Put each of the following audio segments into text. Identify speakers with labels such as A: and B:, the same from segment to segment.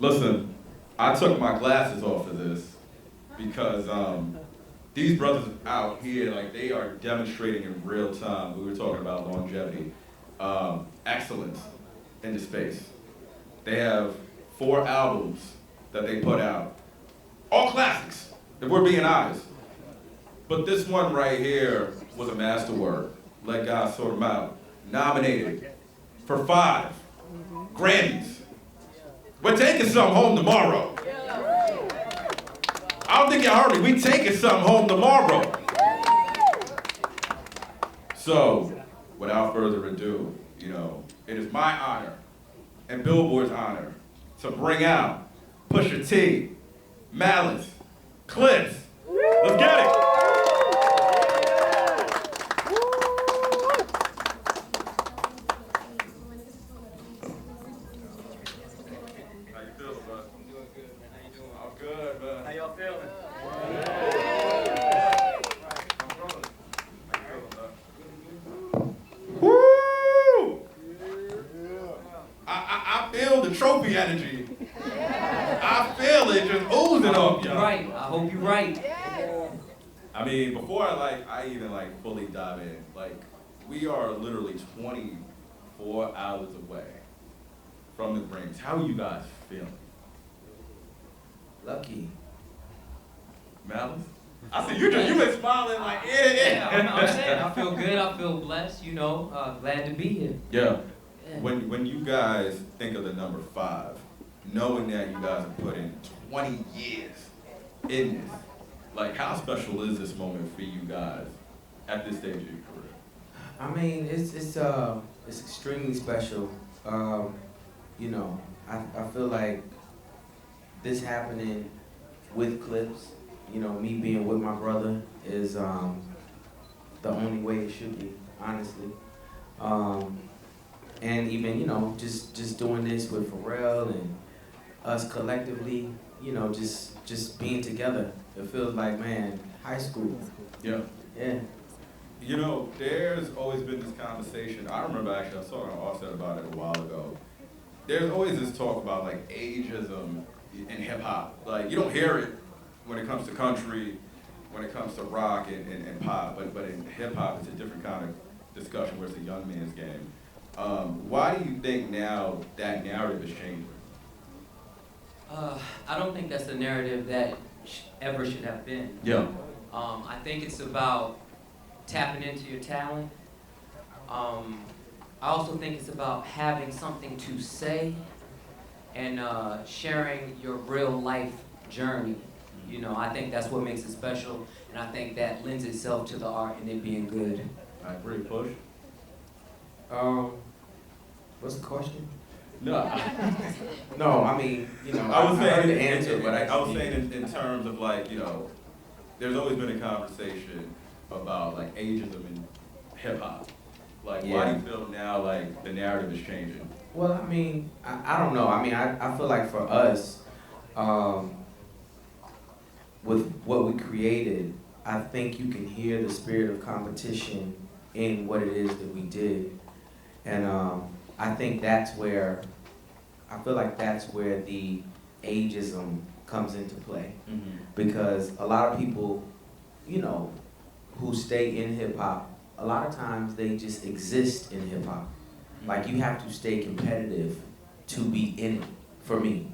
A: Listen, I took my glasses off of this because these brothers out here, like they are demonstrating in real time. We were talking about longevity, excellence in the space. They have 4 albums that they put out, all classics, if we're being honest. But this one right here was a masterwork. Let God sort them out. Nominated for 5 Grammys. We're taking some home tomorrow. I don't think y'all heard me. We taking some home tomorrow. So, without further ado, it is my honor and Billboard's honor to bring out Pusha T, Malice, Clipse. Let's get it. How you feeling, bud?
B: I'm doing good, man. How you doing?
A: I'm good, man.
B: How y'all feeling?
A: Woo! I feel the trophy energy. I feel it just oozing off y'all.
B: Right. I hope you're right.
A: I mean, before I even fully dive in, we are literally 24 hours away from the Grammys. How are you guys feeling?
B: Lucky.
A: Malice? I see you been smiling like
B: I'm saying I feel good. I feel blessed. Glad to be here.
A: Yeah. When you guys think of the number 5, knowing that you guys have put in 20 years in this, how special is this moment for you guys at this stage of your career?
C: I mean, it's extremely special. I feel like this happening with Clipse, me being with my brother is the only way it should be, honestly. And even, just doing this with Pharrell and us collectively, just being together. It feels like, man, high school.
A: Yeah.
C: Yeah.
A: There's always been this conversation. I remember actually, I was talking to Offset about it a while ago. There's always this talk about ageism in hip hop. You don't hear it when it comes to country, when it comes to rock and pop, but in hip hop it's a different kind of discussion where it's a young man's game. Why do you think now that narrative is changing?
B: I don't think that's the narrative that ever should have been.
A: Yeah.
B: I think it's about tapping into your talent. I also think it's about having something to say and sharing your real life journey. I think that's what makes it special, and I think that lends itself to the art and it being good.
A: I agree. Push?
C: What's the question?
A: No.
C: No, I mean,
A: I was
C: heard
A: saying
C: the answer, but
A: I was saying in terms of there's always been a conversation about ageism in hip hop. Why do you feel now the narrative is changing?
C: Well, I mean, I don't know. I mean, I feel like for us, with what we created, I think you can hear the spirit of competition in what it is that we did. And I think that's where, I feel like that's where the ageism comes into play.
A: Mm-hmm.
C: Because a lot of people, who stay in hip hop, a lot of times they just exist in hip hop.
A: Mm-hmm.
C: You have to stay competitive to be in it, for me.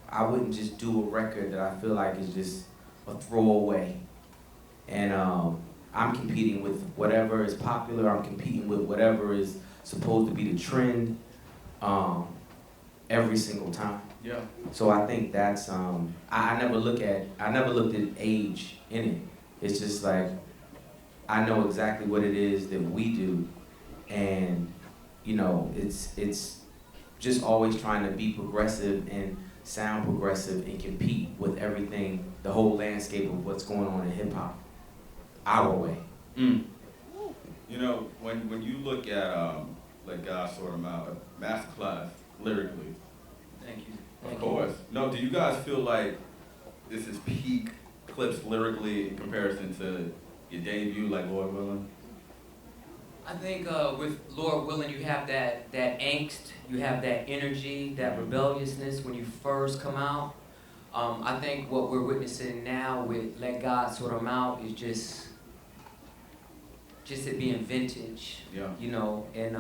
C: I wouldn't just do a record that I feel like is just a throwaway. And I'm competing with whatever is popular, I'm competing with whatever is supposed to be the trend every single time.
A: Yeah.
C: So I think that's, I never looked at age in it. It's just I know exactly what it is that we do, and it's just always trying to be progressive and sound progressive and compete with everything, the whole landscape of what's going on in hip hop, our way.
A: Mm. When you look at Let God Sort Them Out, a masterclass lyrically.
B: Thank you.
A: Of course. No, do you guys feel like this is peak Clipse lyrically in comparison to your debut, Lord Willing?
B: I think with Lord willing, you have that angst, you have that energy, that rebelliousness when you first come out. I think what we're witnessing now with Let God Sort 'Em Out is just it being vintage,
A: Yeah.
B: you know, and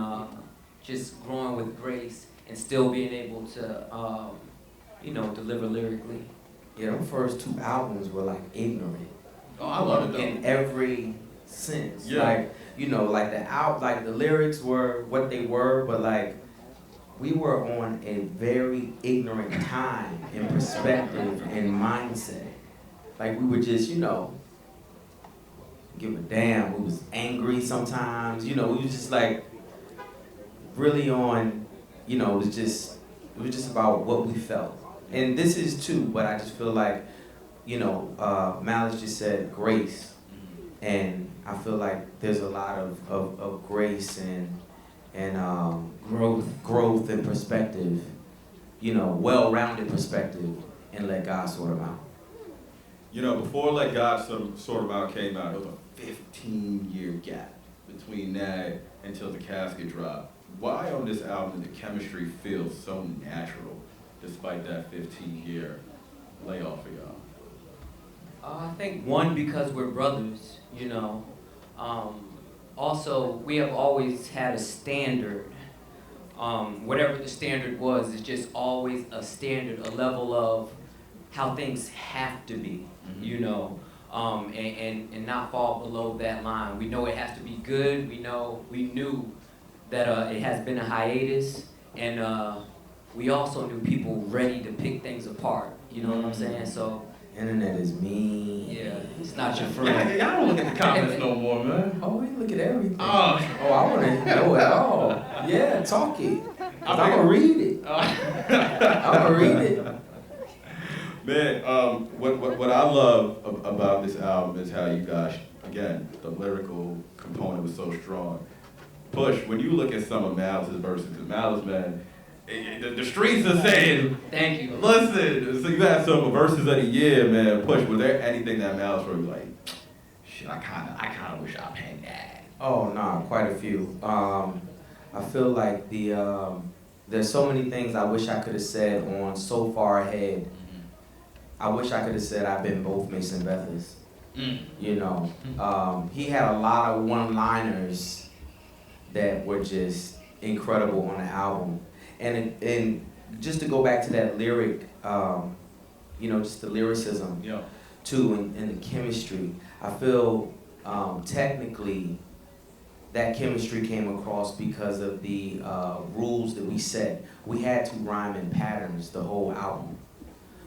B: just growing with grace and still being able to, you know, deliver lyrically.
C: Yeah, them first 2 albums were like ignorant
A: Oh, I love it though.
C: in every sense.
A: Yeah.
C: Like, you know, like like the lyrics were what they were, but like we were on a very ignorant time and perspective and mindset. Like we were just, you know, give a damn. We was angry sometimes. You know, we was just like really on, you know, it was just about what we felt. And this is too, but I just feel like, you know, Malice just said grace. And I feel like there's a lot of grace and growth and perspective, you know, well-rounded perspective, and Let God Sort 'Em Out.
A: You know, before Let God Sort 'Em Out came out, there was a 15-year gap between that until the casket dropped. Why on this album did the chemistry feel so natural despite that 15-year layoff for y'all?
B: I think one, because we're brothers, you know. Also, we have always had a standard. Whatever the standard was, it's just always a standard, a level of how things have to be, you know, and not fall below that line. We know it has to be good. We knew that it has been a hiatus, and we also knew people ready to pick things apart. You know what I'm saying? So.
C: Internet is mean.
B: Yeah, it's not your friend.
A: Y'all don't look at the comments no more, man.
C: Oh, we look at everything.
A: Oh,
C: I want to know it all. Yeah, talk it. I'm going to read it. I'm going to read it.
A: Man, what I love about this album is how you guys, again, the lyrical component was so strong. Push, when you look at some of Malice's verses, because Malice, man, the streets are saying,
B: thank you.
A: Listen, so you had some verses of the year, man. Push, was there anything that Malice wrote you like, shit, I kinda wish I penned that?
C: Oh, nah, quite a few. I feel like there's so many things I wish I could have said on So Far Ahead. I wish I could have said I've been both Mason Bethers. You know, he had a lot of one-liners that were just incredible on the album. And just to go back to that lyric, you know, just the lyricism,
A: Yeah.
C: too, and the chemistry. I feel technically that chemistry came across because of the rules that we set. We had to rhyme in patterns the whole album.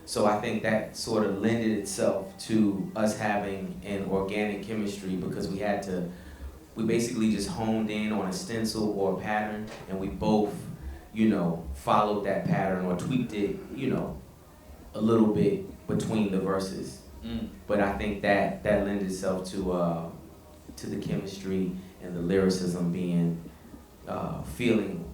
C: So I think that sort of lended itself to us having an organic chemistry because we basically just honed in on a stencil or a pattern, and we both, you know, followed that pattern or tweaked it, you know, a little bit between the verses. But I think that lends itself to the chemistry and the lyricism being feeling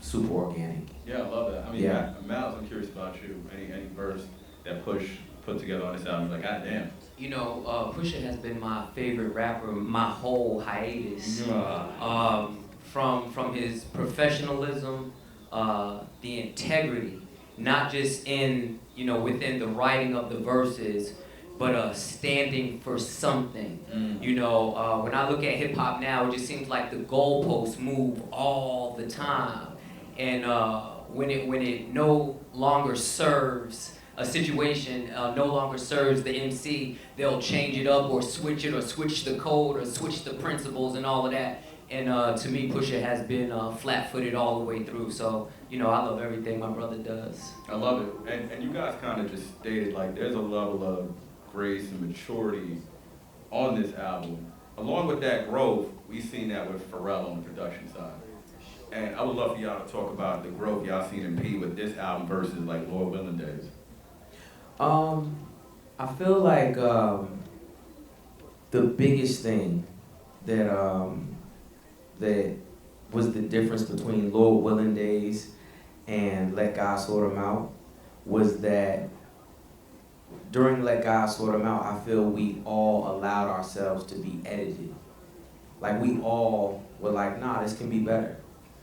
C: super organic.
A: Yeah, I love that. I mean,
C: Yeah.
A: Malice, I'm curious about you. Any verse that Push put together on this album, you're like, God damn.
B: You know, Pusha has been my favorite rapper my whole hiatus. From his professionalism, the integrity, not just in, you know, within the writing of the verses, but standing for something. You know, when I look at hip hop now, it just seems like the goalposts move all the time, and when it no longer serves a situation, no longer serves the MC, they'll change it up or switch it or switch the code or switch the principles and all of that. And to me, Pusha has been flat-footed all the way through. So, you know, I love everything my brother does.
A: I love it. And you guys kind of just stated, like, there's a level of grace and maturity on this album. Along with that growth, we've seen that with Pharrell on the production side. And I would love for y'all to talk about the growth y'all seen in P with this album versus, like, Lord Willing days.
C: I feel like the biggest thing that was the difference between Lord Willing days and Let God Sort 'Em Out was that during Let God Sort 'Em Out, I feel we all allowed ourselves to be edited. Like we all were like, nah, this can be better.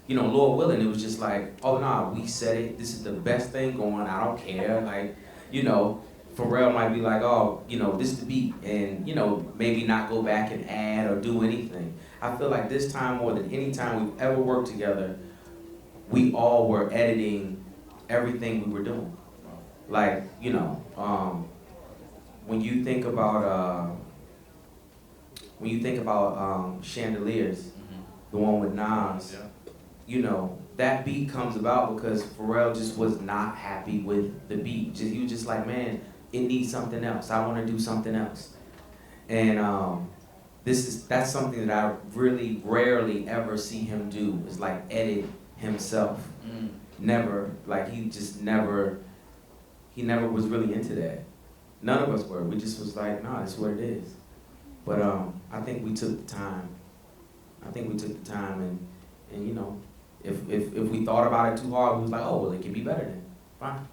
C: You know, Lord willing, it was just like, oh nah, we said it, this is the best thing going, I don't care. Like, you know, Pharrell might be like, oh, you know, this is the beat, and, you know, maybe not go back and add or do anything. I feel like this time more than any time we've ever worked together, we all were editing everything we were doing. Like, you know, when you think about Chandeliers, the one with Nas, you know, that beat comes about because Pharrell just was not happy with the beat. He was just like, man, it needs something else. I want to do something else. And that's something that I really rarely ever see him do, is like edit himself. Never, like he never was really into that. None of us were. We just was like, nah, that's what it is. But I think we took the time. And you know, if we thought about it too hard, we was like, oh, well, it can be better then. Fine.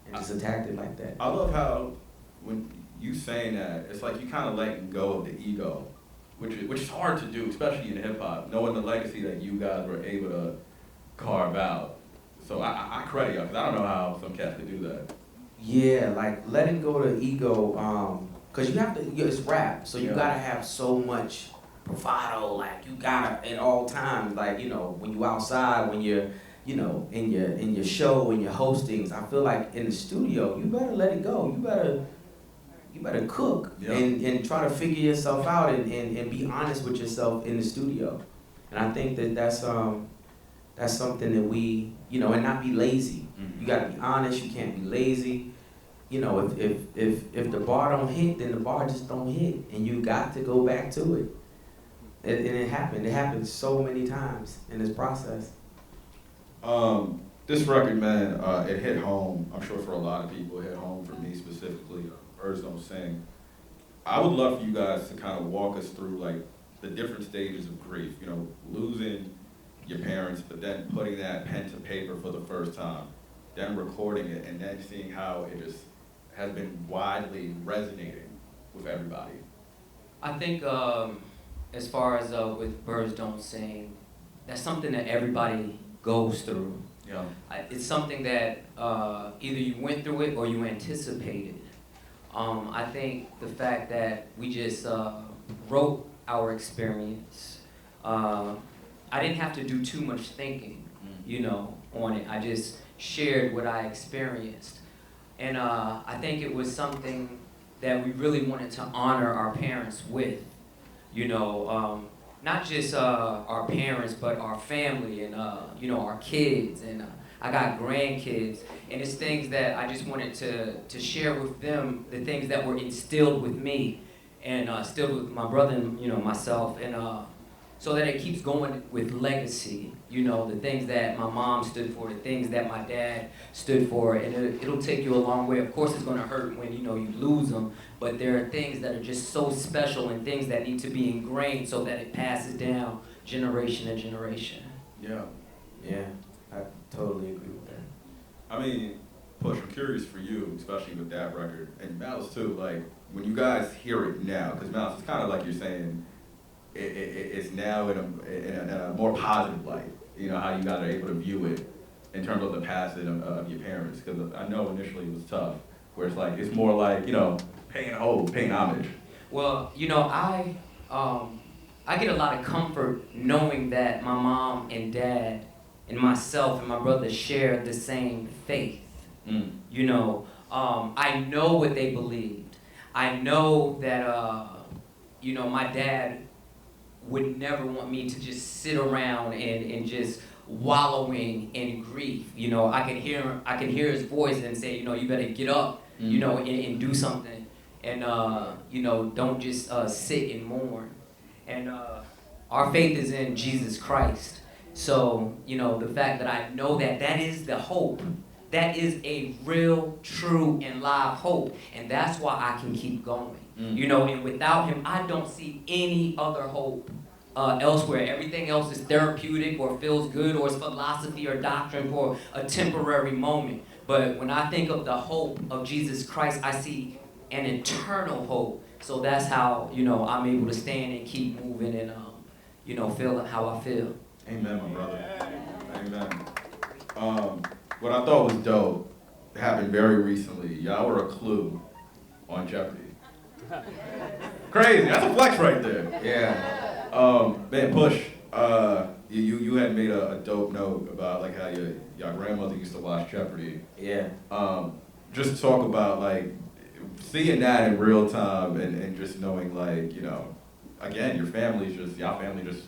C: And just attacked it like that.
A: I love how when you saying that, it's like you kind of letting go of the ego, which is hard to do, especially in hip hop, knowing the legacy that you guys were able to carve out. So I credit y'all, because I don't know how some cats could do that.
C: Yeah, like letting go of the ego, cause you have to. It's rap, so you gotta have so much bravado. Like you gotta at all times. Like you know, when you outside, when you're, you know, in your show, in your hostings. I feel like in the studio, you better let it go. You better cook and try to figure yourself out and be honest with yourself in the studio. And I think that's something that we, you know, and not be lazy. You gotta be honest. You can't be lazy. You know, if the bar don't hit, then the bar just don't hit, and you got to go back to it. And it happened. It happened so many times in this process.
A: This record, man, it hit home. I'm sure for a lot of people, it hit home for me specifically. Birds Don't Sing. I would love for you guys to kind of walk us through like the different stages of grief. You know, losing your parents, but then putting that pen to paper for the first time, then recording it, and then seeing how it just has been widely resonating with everybody.
B: I think as far as with Birds Don't Sing, that's something that everybody goes through.
A: Yeah.
B: It's something that either you went through it or you anticipated. I think the fact that we just wrote our experience, I didn't have to do too much thinking, you know, on it. I just shared what I experienced. And I think it was something that we really wanted to honor our parents with, you know, not just our parents, but our family and, you know, our kids. And I got grandkids. And it's things that I just wanted to share with them, the things that were instilled with me and instilled with my brother and, you know, myself. And so that it keeps going with legacy, you know, the things that my mom stood for, the things that my dad stood for, and it'll take you a long way. Of course, it's gonna hurt when, you know, you lose them, but there are things that are just so special and things that need to be ingrained so that it passes down generation to generation.
A: Yeah.
C: Yeah, I totally agree with that.
A: I mean, Push, I'm curious for you, especially with that record, and Malice too, like, when you guys hear it now, because Malice, it's kind of like you're saying, it's now in a more positive light, you know, how you guys are able to view it in terms of the passing of your parents, because I know initially it was tough, where it's like, it's more like, you know, paying homage.
B: Well, you know, I get a lot of comfort knowing that my mom and dad and myself and my brother share the same faith. You know, I know what they believed. I know that, you know, my dad would never want me to just sit around and just wallowing in grief. You know, I can hear his voice and say, you know, you better get up, you know, and do something. And, you know, don't just sit and mourn. And our faith is in Jesus Christ. So, you know, the fact that I know that is the hope. That is a real, true, and live hope. And that's why I can keep going. You know, and without him, I don't see any other hope elsewhere. Everything else is therapeutic or feels good or is philosophy or doctrine for a temporary moment. But when I think of the hope of Jesus Christ, I see an eternal hope. So that's how, you know, I'm able to stand and keep moving and, feel how I feel.
A: Amen, my brother. Amen. What I thought was dope happened very recently. Y'all were a clue on Jeopardy. Crazy. That's a flex right there.
C: Yeah.
A: Man, Push. You had made a dope note about like how your grandmother used to watch Jeopardy.
C: Yeah.
A: Just talk about like seeing that in real time and just knowing like, again, y'all family just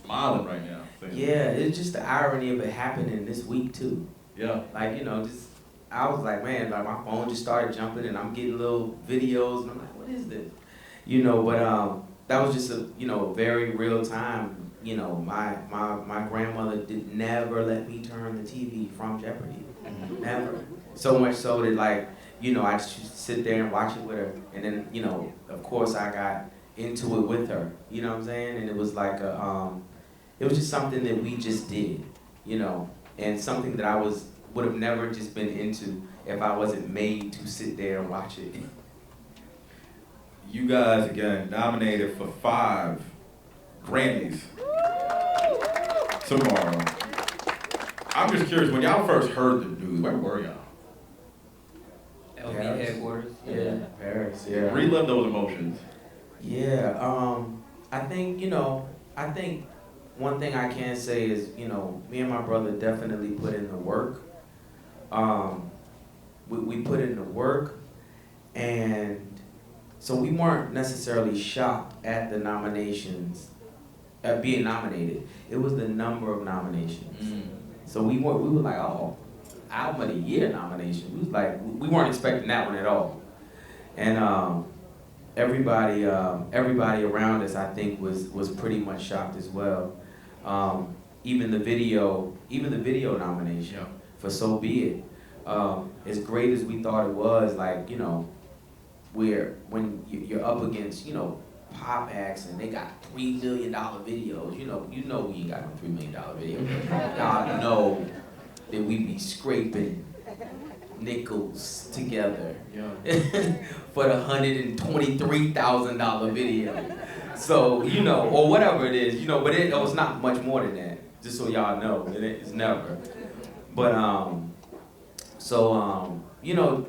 A: smiling right now.
C: Yeah, it's just the irony of it happening this week too.
A: Yeah.
C: Like, I was like, man, like my phone just started jumping and I'm getting little videos and I'm like, what is this? But that was just a, very real time. My grandmother did never let me turn the TV from Jeopardy. Never. So much so that like, I just sit there and watch it with her. And then, of course I got into it with her. You know what I'm saying? And it was like it was just something that we just did, and something that I would have never just been into if I wasn't made to sit there and watch it.
A: You guys, again, nominated for 5 Grammys tomorrow. I'm just curious, when y'all first heard the news, where were y'all?
B: LB
C: Paris.
B: headquarters.
C: Yeah, Paris, yeah.
A: Relive those emotions.
C: Yeah, I think one thing I can say is, me and my brother definitely put in the work. We put in the work, and so we weren't necessarily shocked at the nominations, at being nominated. It was the number of nominations. So we were like, oh, Album of the Year nomination. We weren't expecting that one at all. And everybody around us, I think, was pretty much shocked as well. Even the video nomination for So Be It. As great as we thought it was, when you're up against, pop acts and they got $3 million videos, we ain't got no $3 million video. Y'all know that we be scraping nickels together for the $123,000 video. So, or whatever it is, but it was not much more than that, just so y'all know, it's never. But,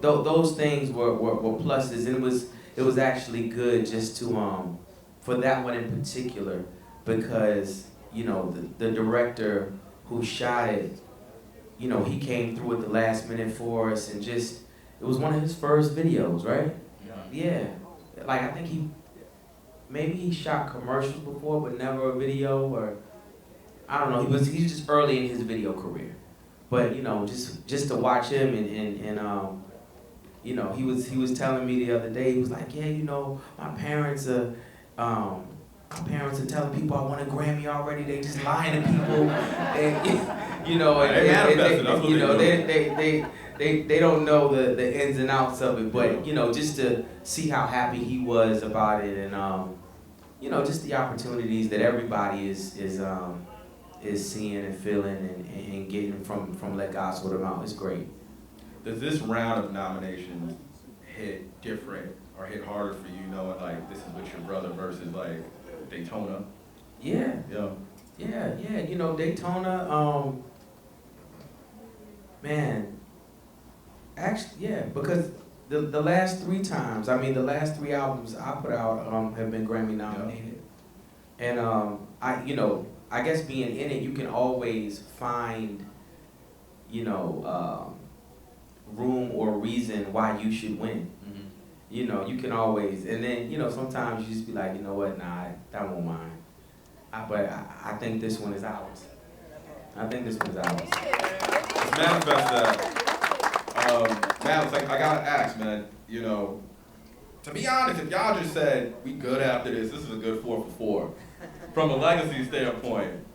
C: those things were pluses, and it was actually good just to, for that one in particular, because, the director who shot it, he came through at the last minute for us, and it was one of his first videos, right? Yeah. Like, I think maybe he shot commercials before, but never a video, or, I don't know, he's just early in his video career. But, just to watch him and he was telling me the other day, he was like, yeah, my parents are telling people I won a Grammy already. They just lying to people, they don't know the ins and outs of it. But just to see how happy he was about it, and just the opportunities that everybody is seeing and feeling and getting from Let God Sort Them Out is great.
A: Does this round of nominations hit different or hit harder for you, knowing like this is with your brother versus like Daytona?
C: Yeah.
A: Yeah.
C: Yeah. Daytona. Man. Actually, yeah, because the last 3 times, the last 3 albums I put out have been Grammy nominated, and I guess being in it, you can always find, room or reason why you should win. Mm-hmm. You can always, and then, sometimes you just be like, you know what, nah, that won't mine. But I think this one is ours. Let's
A: manifest that. Man, it's like, I gotta ask, man, to be honest, if y'all just said, we good after this is a good 4 for 4. From a legacy standpoint,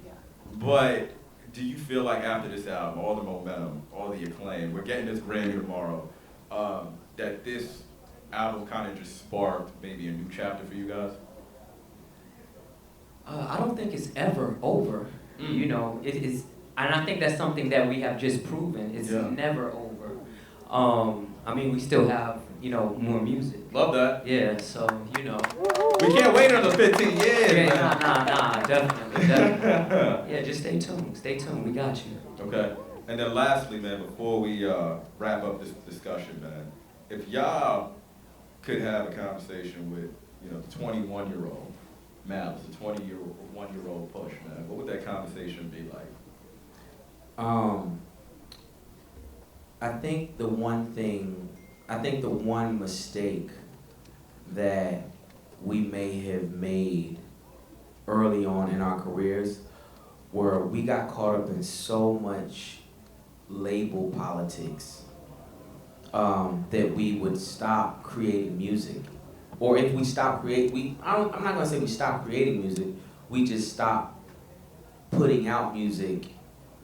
A: but do you feel like after this album, all the momentum, all the acclaim, we're getting this Grammy tomorrow, that this album kind of just sparked maybe a new chapter for you guys?
B: I don't think it's ever over. It is, and I think that's something that we have just proven. It's never over. I mean, we still have, you know, more music.
A: Love that.
B: Yeah, so, you know.
A: We can't wait another 15 years,
B: Yeah,
A: man.
B: nah, definitely. Yeah, just stay tuned, we got you.
A: Okay. And then lastly, man, before we wrap up this discussion, man, if y'all could have a conversation with, you know, the 21-year-old Malice, the 21-year-old Push, man, what would that conversation be like?
C: I think the one mistake that we may have made early on in our careers where we got caught up in so much label politics that we would stop creating music. Or if we stop creating, I'm not gonna say we stopped creating music, we just stopped putting out music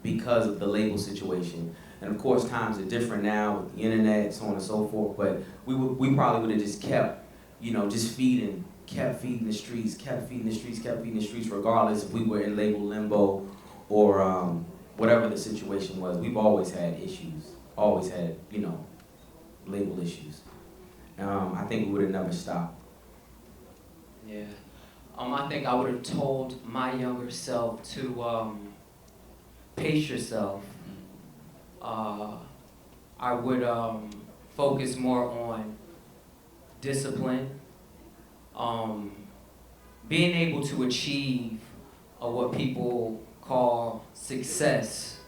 C: because of the label situation. And of course, times are different now with the internet, so on and so forth, but we probably would have just kept, you know, just kept feeding the streets, regardless if we were in label limbo or whatever the situation was. We've always had issues, always had, you know, label issues. I think we would have never stopped.
B: Yeah. I think I would have told my younger self to pace yourself. I would focus more on discipline, being able to achieve what people call success.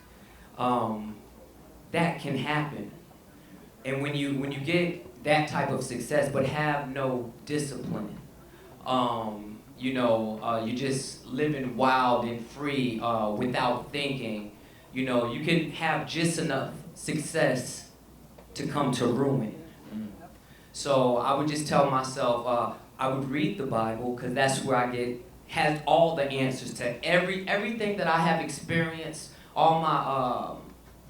B: That can happen, and when you get that type of success, but have no discipline, you know, you're just living wild and free without thinking. You know, you can have just enough success to come to ruin. So I would just tell myself, I would read the Bible, because that's where has all the answers to everything that I have experienced, all my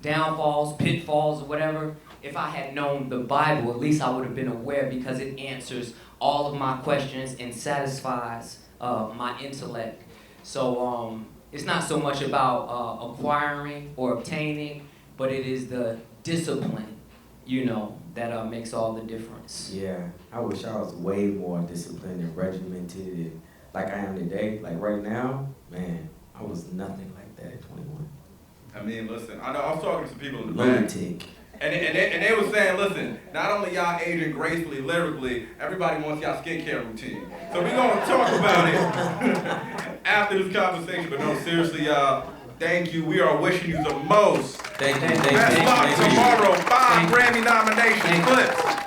B: downfalls, pitfalls, or whatever. If I had known the Bible, at least I would have been aware, because it answers all of my questions and satisfies my intellect. So it's not so much about acquiring or obtaining, but it is the discipline, you know, that makes all the difference.
C: Yeah, I wish I was way more disciplined and regimented and like I am today. Like right now, man, I was nothing like that at 21.
A: I mean, listen, I know I was talking to some people in the back.
C: Lunatic.
A: And they were saying, listen, not only y'all aging gracefully, lyrically, everybody wants y'all skincare routine. So we're going to talk about it after this conversation. But no, seriously, y'all, thank you. We are wishing you the most.
C: Thank you.
A: Best luck tomorrow. 5 Grammy nominations. Clipse.